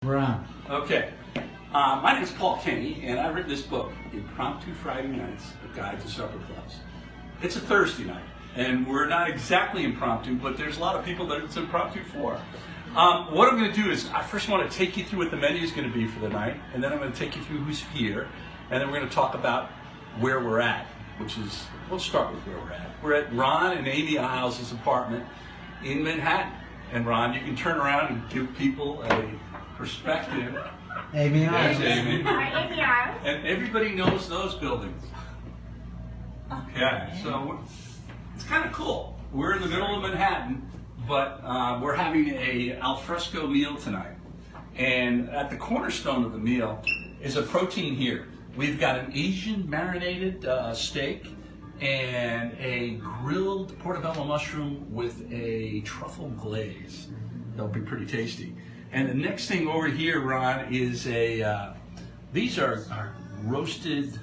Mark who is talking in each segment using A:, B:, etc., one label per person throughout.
A: We're on.
B: Okay. My name is Paul Kenny, and I've written this book, Impromptu Friday Nights, A Guide to Supper Clubs. It's a Thursday night, and we're not exactly impromptu, but there's a lot of people that it's impromptu for. What I'm going to do is, I first want to take you through what the menu is going to be for the night, and then I'm going to take you through who's here, and then we're going to talk about where we're at, which is, we'll start with where we're at. We're at Ron and Amy Isles' apartment in Manhattan. And Ron, you can turn around and give people a perspective.
A: Amy Isles.
B: There's Amy.
C: Hi, Amy Isles.
B: And everybody knows those buildings. Okay, so it's kind of cool. We're in the middle of Manhattan, but we're having a alfresco meal tonight. And at the cornerstone of the meal is a protein here. We've got an Asian marinated steak and a grilled portobello mushroom with a truffle glaze. They'll be pretty tasty. And the next thing over here, Ron, is these are roasted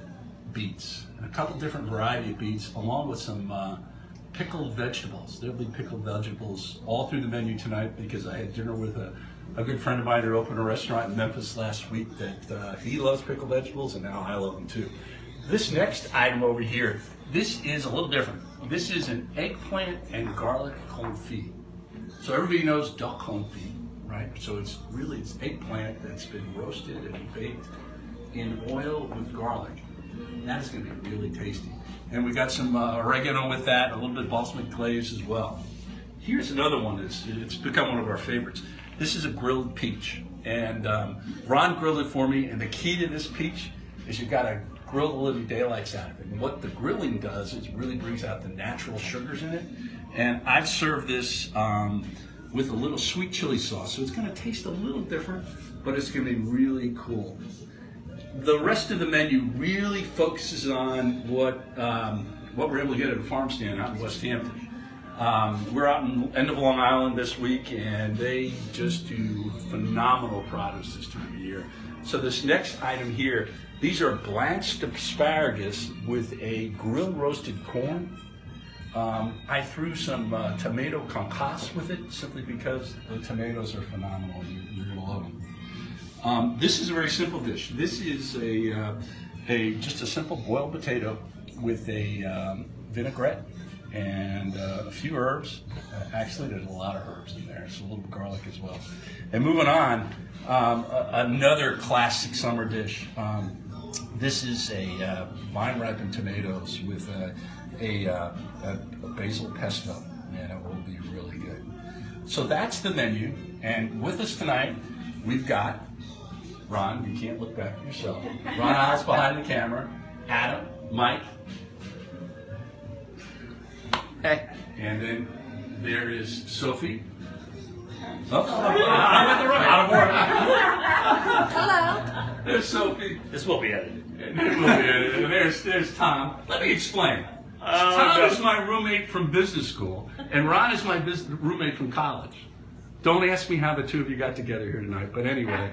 B: beets, a couple different variety of beets, along with some pickled vegetables. There'll be pickled vegetables all through the menu tonight because I had dinner with a good friend of mine who opened a restaurant in Memphis last week that he loves pickled vegetables, and now I love them too. This next item over here, this is a little different. This is an eggplant and garlic confit. So everybody knows duck confit, right? So it's eggplant that's been roasted and baked in oil with garlic. That is going to be really tasty. And we got some oregano with that, a little bit of balsamic glaze as well. Here's another one it's become one of our favorites. This is a grilled peach. And Ron grilled it for me, and the key to this peach is you've got to grill the living daylights out of it. And what the grilling does is really brings out the natural sugars in it. And I've served this with a little sweet chili sauce. So it's going to taste a little different, but it's going to be really cool. The rest of the menu really focuses on what we're able to get at a farm stand out in West Hampton. We're out in end of Long Island this week, and they just do phenomenal produce this time of year. So this next item here, these are blanched asparagus with a grilled roasted corn. I threw some tomato concasse with it simply because the tomatoes are phenomenal. You're going to love them. This is a very simple dish. This is just a simple boiled potato with a vinaigrette and a few herbs. Actually, there's a lot of herbs in there, so a little garlic as well. And moving on, another classic summer dish. This is a vine-ripened tomatoes with a basil pesto, and it will be really good. So that's the menu, and with us tonight, we've got Ron, you can't look back at yourself. Ron Isles behind the camera, Adam, Mike, and then there is Sophie. Oh, I'm at the right. Out of order.
C: Hello.
B: There's Sophie.
D: This will be edited.
B: And it will be edited. And there's Tom. Let me explain. Tom is my roommate from business school, and Ron is my roommate from college. Don't ask me how the two of you got together here tonight, but anyway.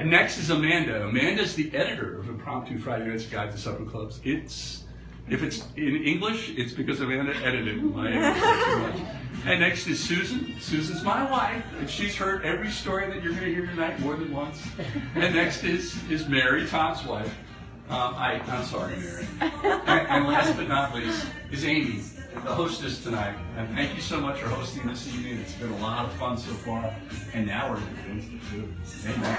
B: Next is Amanda. Amanda's the editor of Impromptu Friday Nights Guide to Supper Clubs. If it's in English, it's because Amanda edited my English too much. And next is Susan. Susan's my wife, and she's heard every story that you're going to hear tonight more than once. And next is Mary, Tom's wife. I'm sorry, Mary. And last but not least is Amy, the hostess tonight. And thank you so much for hosting this evening. It's been a lot of fun so far. And now we're going to get into the food. Amen.